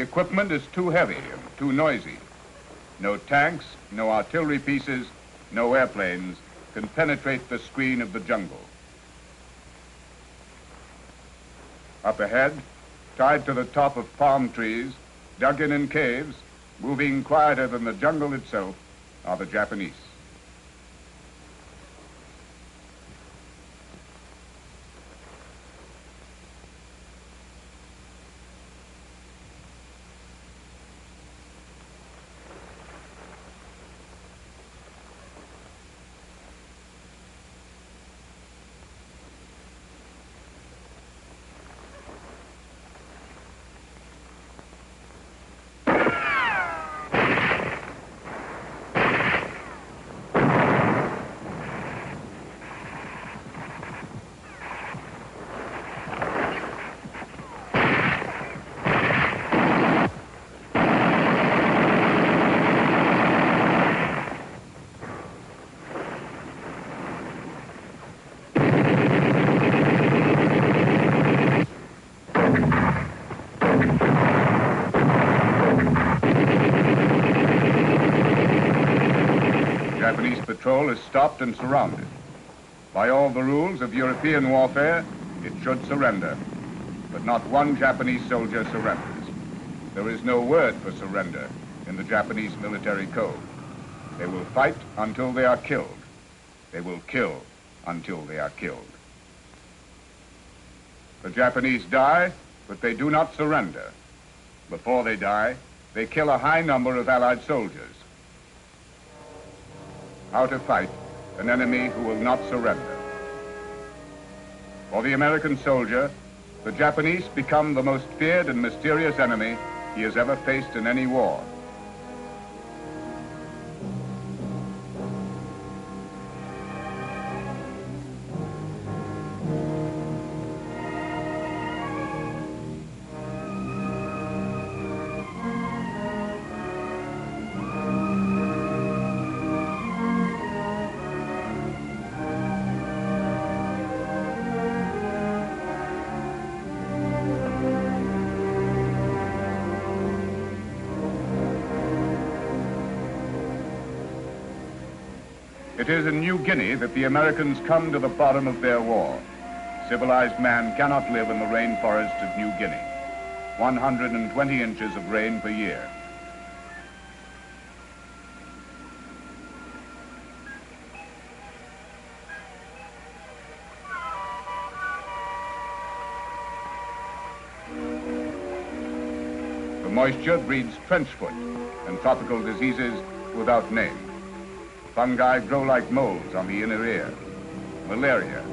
equipment is too heavy and too noisy. No tanks, no artillery pieces, no airplanes can penetrate the screen of the jungle. Up ahead, tied to the top of palm trees, dug in caves, moving quieter than the jungle itself, are the Japanese. Japanese patrol is stopped and surrounded. By all the rules of European warfare, it should surrender. But not one Japanese soldier surrenders. There is no word for surrender in the Japanese military code. They will fight until they are killed. They will kill until they are killed. The Japanese die, but they do not surrender. Before they die, they kill a high number of Allied soldiers. How to fight an enemy who will not surrender. For the American soldier, the Japanese become the most feared and mysterious enemy he has ever faced in any war. It is in New Guinea that the Americans come to the bottom of their war. Civilized man cannot live in the rainforests of New Guinea. 120 inches of rain per year. The moisture breeds trench foot and tropical diseases without name. Fungi grow like moles on the inner ear. Malaria,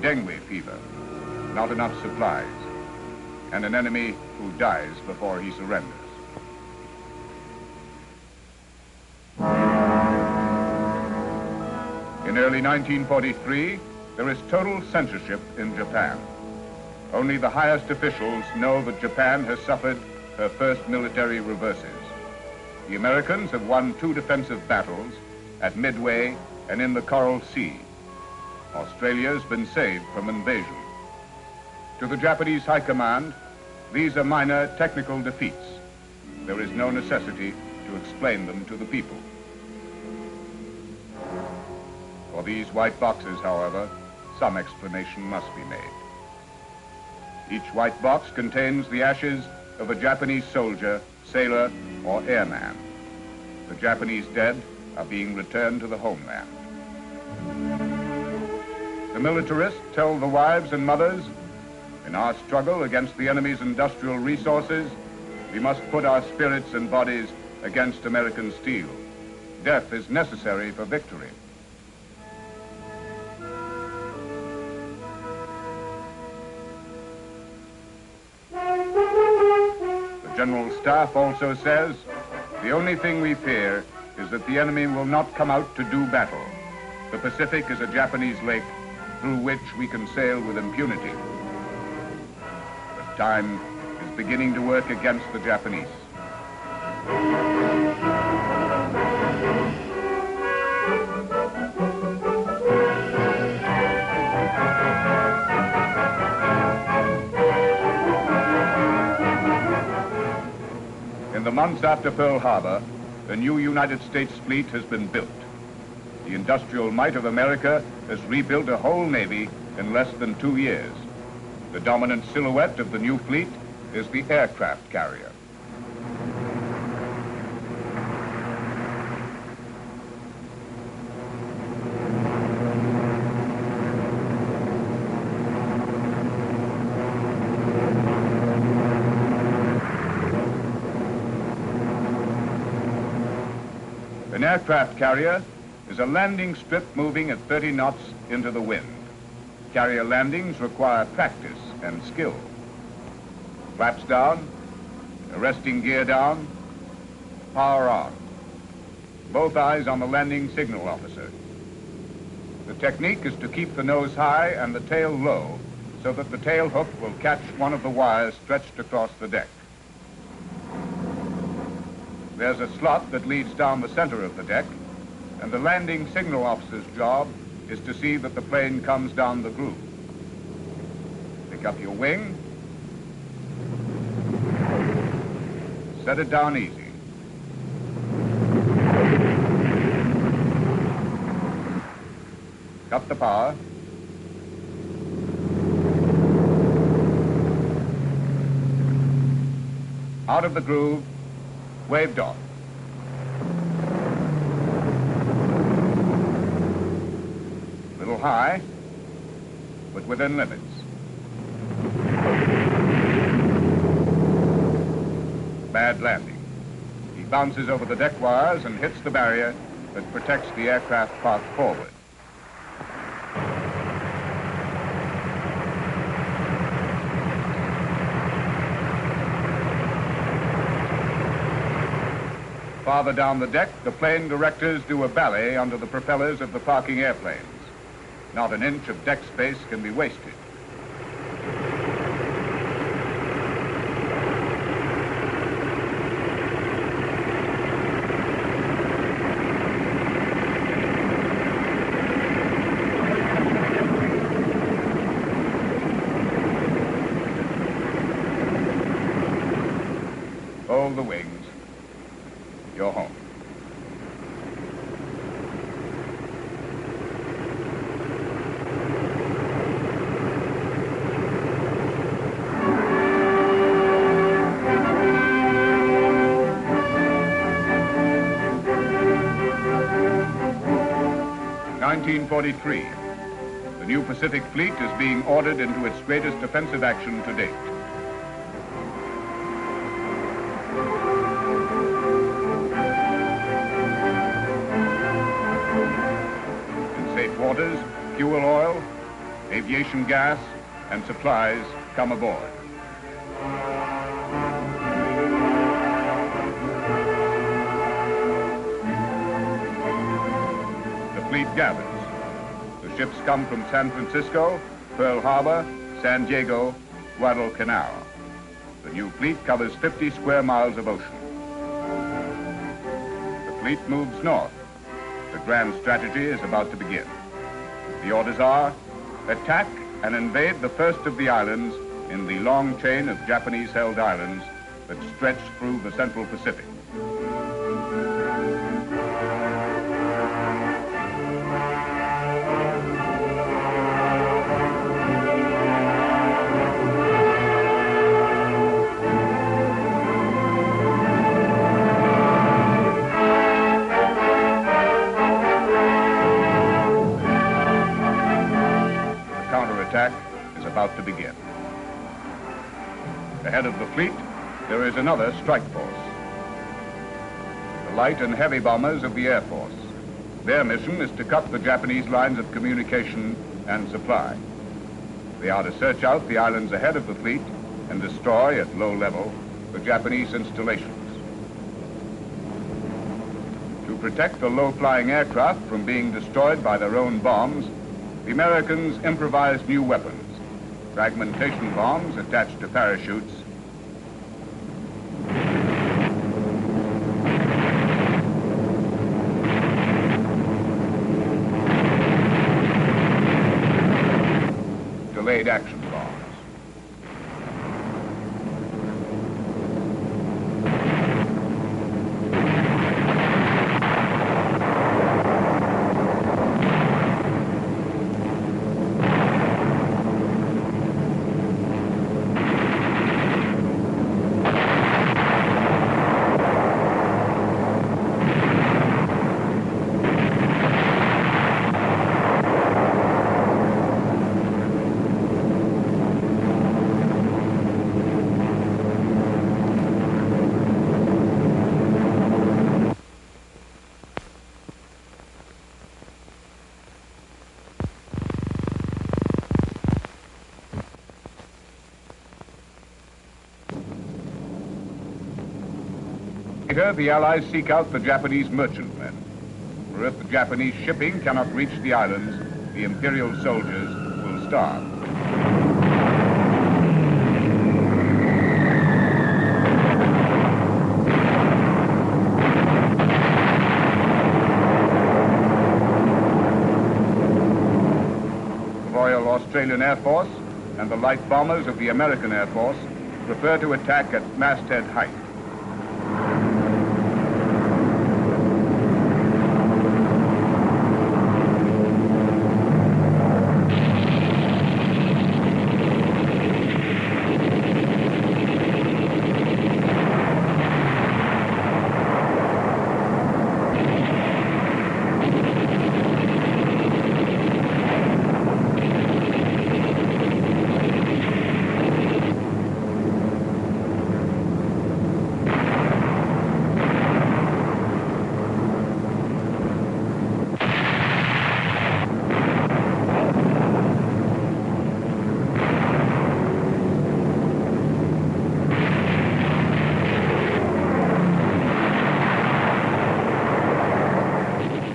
dengue fever, not enough supplies, and an enemy who dies before he surrenders. In early 1943, there is total censorship in Japan. Only the highest officials know that Japan has suffered her first military reverses. The Americans have won 2 defensive battles at Midway and in the Coral Sea. Australia has been saved from invasion. To the Japanese High Command, these are minor technical defeats. There is no necessity to explain them to the people. For these white boxes, however, some explanation must be made. Each white box contains the ashes of a Japanese soldier, sailor, or airman. The Japanese dead are being returned to the homeland. The militarists tell the wives and mothers, in our struggle against the enemy's industrial resources, we must put our spirits and bodies against American steel. Death is necessary for victory. The General Staff also says, the only thing we fear is that the enemy will not come out to do battle. The Pacific is a Japanese lake through which we can sail with impunity. But time is beginning to work against the Japanese. months after Pearl Harbor, a new United States fleet has been built. The industrial might of America has rebuilt a whole navy in less than 2 years. The dominant silhouette of the new fleet is the aircraft carrier. An aircraft carrier is a landing strip moving at 30 knots into the wind. Carrier landings require practice and skill. Flaps down, arresting gear down, power on. Both eyes on the landing signal officer. The technique is to keep the nose high and the tail low so that the tail hook will catch one of the wires stretched across the deck. There's a slot that leads down the center of the deck, and the landing signal officer's job is to see that the plane comes down the groove. Pick up your wing, set it down easy. Cut the power. Out of the groove, waved off. A little high, but within limits. Bad landing. He bounces over the deck wires and hits the barrier that protects the aircraft path forward. Farther down the deck, the plane directors do a ballet under the propellers of the parking airplanes. Not an inch of deck space can be wasted. Hold the wings. You're home. (1943). The new Pacific Fleet is being ordered into its greatest offensive action to date. Waters, fuel oil, aviation gas, and supplies come aboard. The fleet gathers. The ships come from San Francisco, Pearl Harbor, San Diego, Guadalcanal. The new fleet covers 50 square miles of ocean. The fleet moves north. The grand strategy is about to begin. The orders are, attack and invade the first of the islands in the long chain of Japanese-held islands that stretch through the Central Pacific. Attack is about to begin. Ahead of the fleet, there is another strike force. The light and heavy bombers of the Air Force. Their mission is to cut the Japanese lines of communication and supply. They are to search out the islands ahead of the fleet and destroy at low level the Japanese installations. To protect the low-flying aircraft from being destroyed by their own bombs, the Americans improvised new weapons, fragmentation bombs attached to parachutes, delayed action bombs. Asia, the Allies seek out the Japanese merchantmen. For if the Japanese shipping cannot reach the islands, the Imperial soldiers will starve. The Royal Australian Air Force and the light bombers of the American Air Force prefer to attack at masthead height.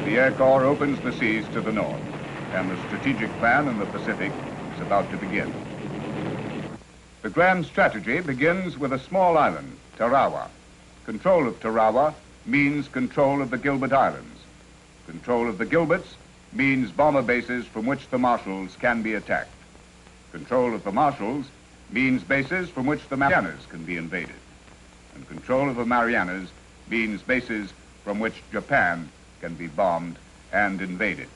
The Air Corps opens the seas to the north, and the strategic plan in the Pacific is about to begin. The grand strategy begins with a small island, Tarawa. Control of Tarawa means control of the Gilbert Islands. Control of the Gilberts means bomber bases from which the Marshalls can be attacked. Control of the Marshalls means bases from which the Marianas can be invaded. And control of the Marianas means bases from which Japan can be bombed and invaded.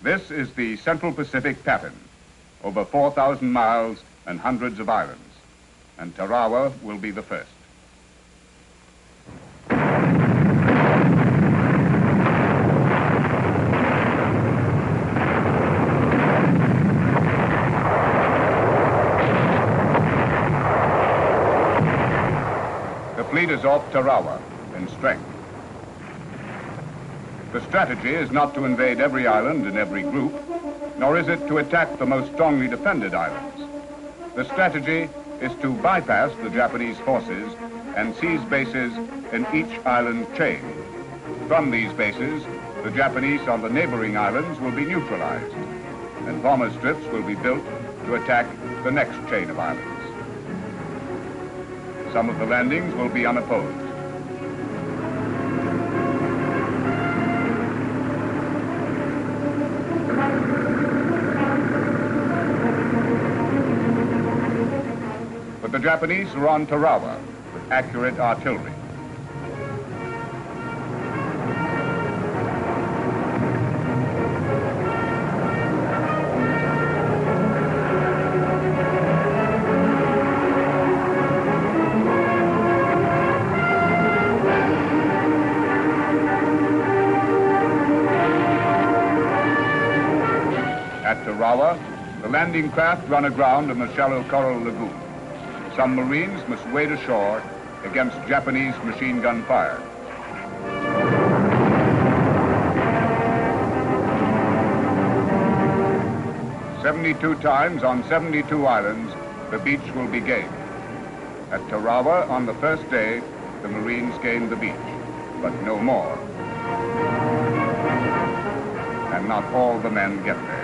This is the Central Pacific pattern, over 4,000 miles and hundreds of islands, and Tarawa will be the first. The fleet is off Tarawa in strength. The strategy is not to invade every island and every group, nor is it to attack the most strongly defended islands. The strategy is to bypass the Japanese forces and seize bases in each island chain. From these bases, the Japanese on the neighboring islands will be neutralized, and bomber strips will be built to attack the next chain of islands. Some of the landings will be unopposed. But the Japanese are on Tarawa with accurate artillery. At Tarawa, the landing craft run aground in the shallow coral lagoon. Some Marines must wade ashore against Japanese machine gun fire. "72 times on 72 islands, the beach will be gained. At Tarawa, on the first day, the Marines gained the beach, but no more. And not all the men get there.